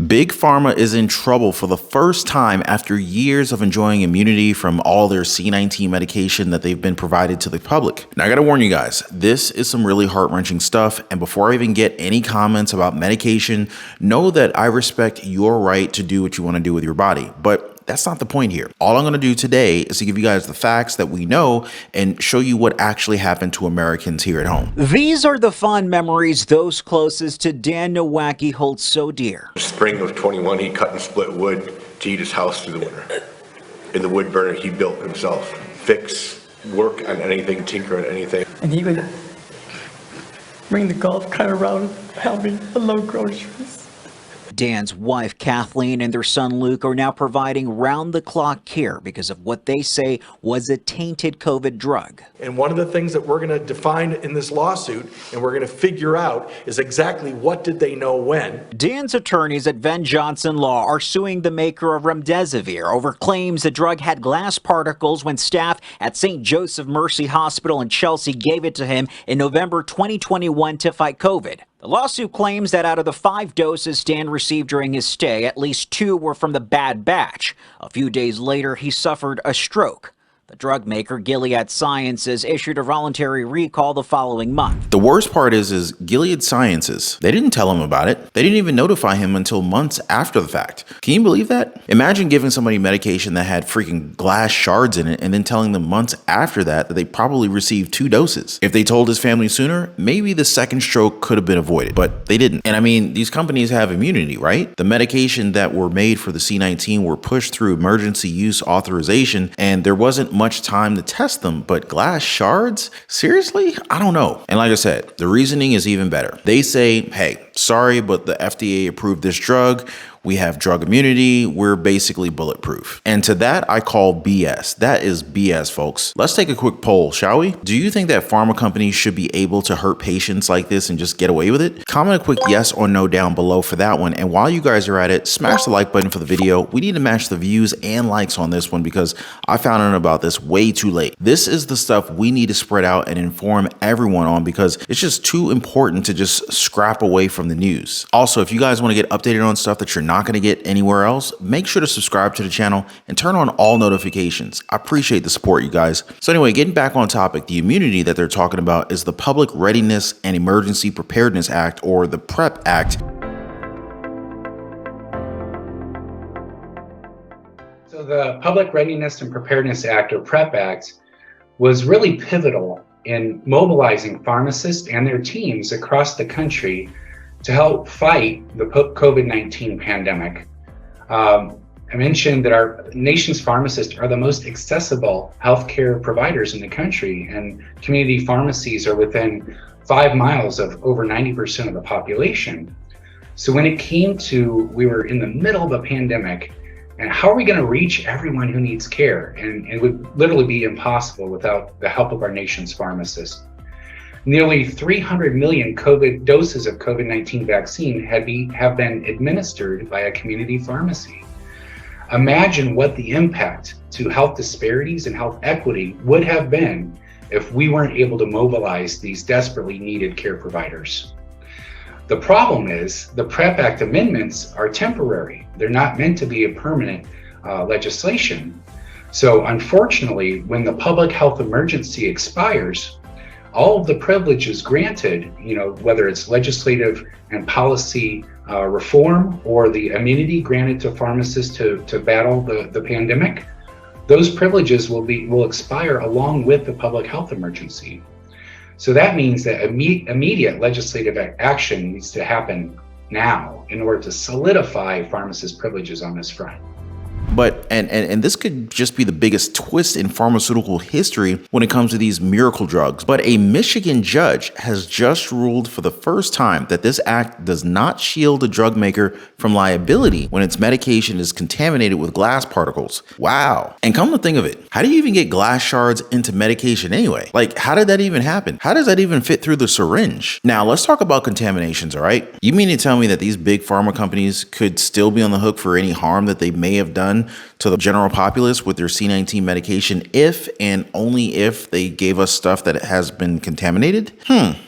Big Pharma is in trouble for the first time after years of enjoying immunity from all their C-19 medication that they've been provided to the public. Now, I gotta warn you guys, this is some really heart-wrenching stuff, and before I even get any comments about medication, know that I respect your right to do what you want to do with your body, but that's not the point here. All I'm going to do today is to give you guys the facts that we know and show you what actually happened to Americans here at home. These are the fond memories those closest to Dan Nowacki hold so dear. Spring of 21, he cut and split wood to heat his house through the winter. In the wood burner he built himself. Fix, work on anything, tinker on anything. And he would bring the golf cart around, help me unload groceries. Dan's wife, Kathleen, and their son, Luke, are now providing round-the-clock care because of what they say was a tainted COVID drug. And one of the things that we're going to define in this lawsuit, and we're going to figure out, is exactly what did they know when. Dan's attorneys at Venn Johnson Law are suing the maker of remdesivir over claims the drug had glass particles when staff at St. Joseph Mercy Hospital in Chelsea gave it to him in November 2021 to fight COVID. The lawsuit claims that out of the 5 doses Dan received during his stay, at least 2 were from the bad batch. A few days later, he suffered a stroke. The drug maker, Gilead Sciences, issued a voluntary recall the following month. The worst part is Gilead Sciences, they didn't tell him about it. They didn't even notify him until months after the fact. Can you believe that? Imagine giving somebody medication that had freaking glass shards in it and then telling them months after that they probably received 2 doses. If they told his family sooner, maybe the second stroke could have been avoided, but they didn't. And I mean, these companies have immunity, right? The medication that were made for the C-19 were pushed through emergency use authorization, and there wasn't much time to test them, but glass shards? Seriously? I don't know. And like I said, the reasoning is even better. They say, hey, sorry, but the FDA approved this drug. We have drug immunity. We're basically bulletproof. And to that, I call BS. That is BS, folks. Let's take a quick poll, shall we? Do you think that pharma companies should be able to hurt patients like this and just get away with it? Comment a quick yes or no down below for that one. And while you guys are at it, smash the like button for the video. We need to match the views and likes on this one because I found out about this way too late. This is the stuff we need to spread out and inform everyone on because it's just too important to just scrap away from the news. Also, if you guys want to get updated on stuff that you're not going to get anywhere else, make sure to subscribe to the channel and turn on all notifications. I appreciate the support, you guys. So anyway, getting back on topic, the immunity that they're talking about is the Public Readiness and Emergency Preparedness Act, or the PrEP Act. So the Public Readiness and Preparedness Act, or PrEP Act, was really pivotal in mobilizing pharmacists and their teams across the country to help fight the COVID-19 pandemic. I mentioned that our nation's pharmacists are the most accessible healthcare providers in the country, and community pharmacies are within 5 miles of over 90% of the population. So when it came to, we were in the middle of a pandemic, and how are we going to reach everyone who needs care? And it would literally be impossible without the help of our nation's pharmacists. Nearly 300 million doses of COVID-19 vaccine have been administered by a community pharmacy. Imagine what the impact to health disparities and health equity would have been if we weren't able to mobilize these desperately needed care providers. The problem is the PrEP Act amendments are temporary. They're not meant to be a permanent legislation. So unfortunately, when the public health emergency expires, all of the privileges granted, whether it's legislative and policy reform or the immunity granted to pharmacists to battle the pandemic, those privileges will expire along with the public health emergency. So that means that immediate legislative action needs to happen now in order to solidify pharmacists' privileges on this front. But, and this could just be the biggest twist in pharmaceutical history when it comes to these miracle drugs. But a Michigan judge has just ruled for the first time that this act does not shield a drug maker from liability when its medication is contaminated with glass particles. Wow. And come to think of it, how do you even get glass shards into medication anyway? Like, how did that even happen? How does that even fit through the syringe? Now, let's talk about contaminations, all right? You mean to tell me that these big pharma companies could still be on the hook for any harm that they may have done done to the general populace with their C19 medication if and only if they gave us stuff that has been contaminated?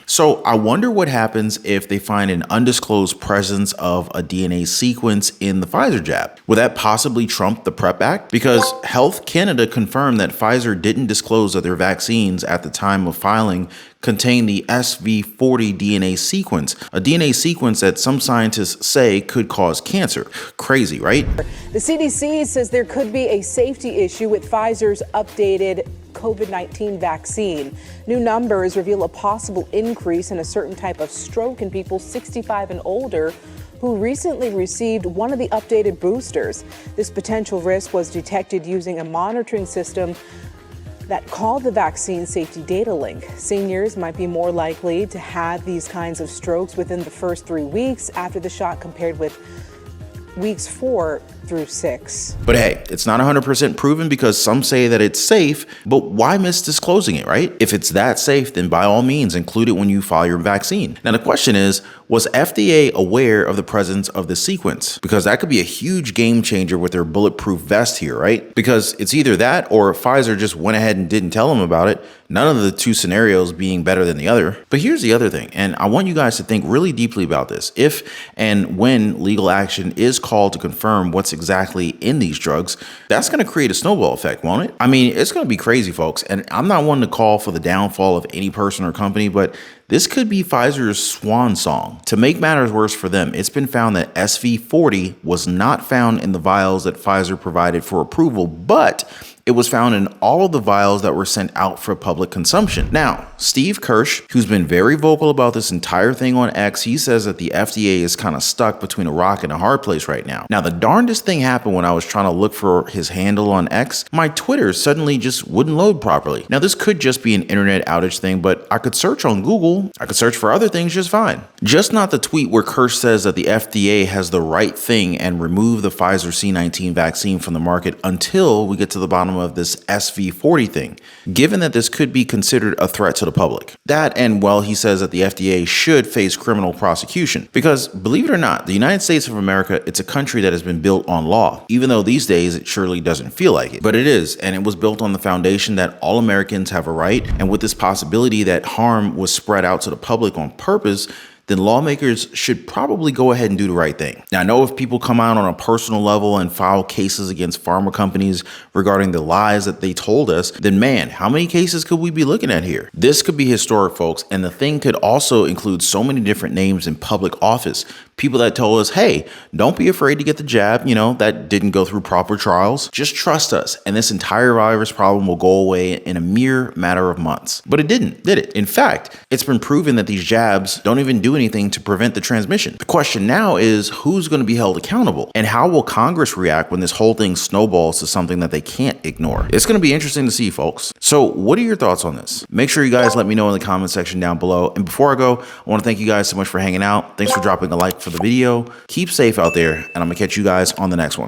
So I wonder what happens if they find an undisclosed presence of a DNA sequence in the Pfizer jab. Would that possibly trump the PrEP Act? Because Health Canada confirmed that Pfizer didn't disclose that their vaccines at the time of filing contain the SV40 DNA sequence, a DNA sequence that some scientists say could cause cancer. Crazy, right? The CDC says there could be a safety issue with Pfizer's updated COVID-19 vaccine. New numbers reveal a possible increase in a certain type of stroke in people 65 and older who recently received one of the updated boosters. This potential risk was detected using a monitoring system that called the vaccine safety data link. Seniors might be more likely to have these kinds of strokes within the first 3 weeks after the shot compared with weeks 4 through 6. But hey, it's not 100% proven because some say that it's safe, but why miss disclosing it, right? If it's that safe, then by all means include it when you file your vaccine. Now the question is, was FDA aware of the presence of the sequence? Because that could be a huge game changer with their bulletproof vest here, right? Because it's either that or Pfizer just went ahead and didn't tell them about it, none of the two scenarios being better than the other. But here's the other thing, and I want you guys to think really deeply about this. If and when legal action is called to confirm what's exactly in these drugs, that's going to create a snowball effect, won't it? I mean, it's going to be crazy, folks. And I'm not one to call for the downfall of any person or company, but this could be Pfizer's swan song. To make matters worse for them, it's been found that SV40 was not found in the vials that Pfizer provided for approval, but it was found in all of the vials that were sent out for public consumption. Now, Steve Kirsch, who's been very vocal about this entire thing on X, he says that the FDA is kind of stuck between a rock and a hard place right now. Now, the darndest thing happened when I was trying to look for his handle on X. My Twitter suddenly just wouldn't load properly. Now, this could just be an internet outage thing, but I could search on Google. I could search for other things just fine. Just not the tweet where Kirsch says that the FDA has the right thing and remove the Pfizer C19 vaccine from the market until we get to the bottom of this SV40 thing, given that this could be considered a threat to the public. That, and well, he says that the FDA should face criminal prosecution because, believe it or not, the United States of America, it's a country that has been built on law, even though these days it surely doesn't feel like it. But it is, and it was built on the foundation that all Americans have a right, and with this possibility that harm was spread out to the public on purpose, then lawmakers should probably go ahead and do the right thing. Now, I know if people come out on a personal level and file cases against pharma companies regarding the lies that they told us, then man, how many cases could we be looking at here? This could be historic, folks, and the thing could also include so many different names in public office. People that told us, hey, don't be afraid to get the jab, that didn't go through proper trials. Just trust us, and this entire virus problem will go away in a mere matter of months. But it didn't, did it? In fact, it's been proven that these jabs don't even do anything to prevent the transmission. The question now is, who's going to be held accountable? And how will Congress react when this whole thing snowballs to something that they can't ignore? It's going to be interesting to see, folks. So what are your thoughts on this? Make sure you guys let me know in the comment section down below. And before I go, I want to thank you guys so much for hanging out. Thanks for dropping a like for the video. Keep safe out there, and I'm gonna catch you guys on the next one.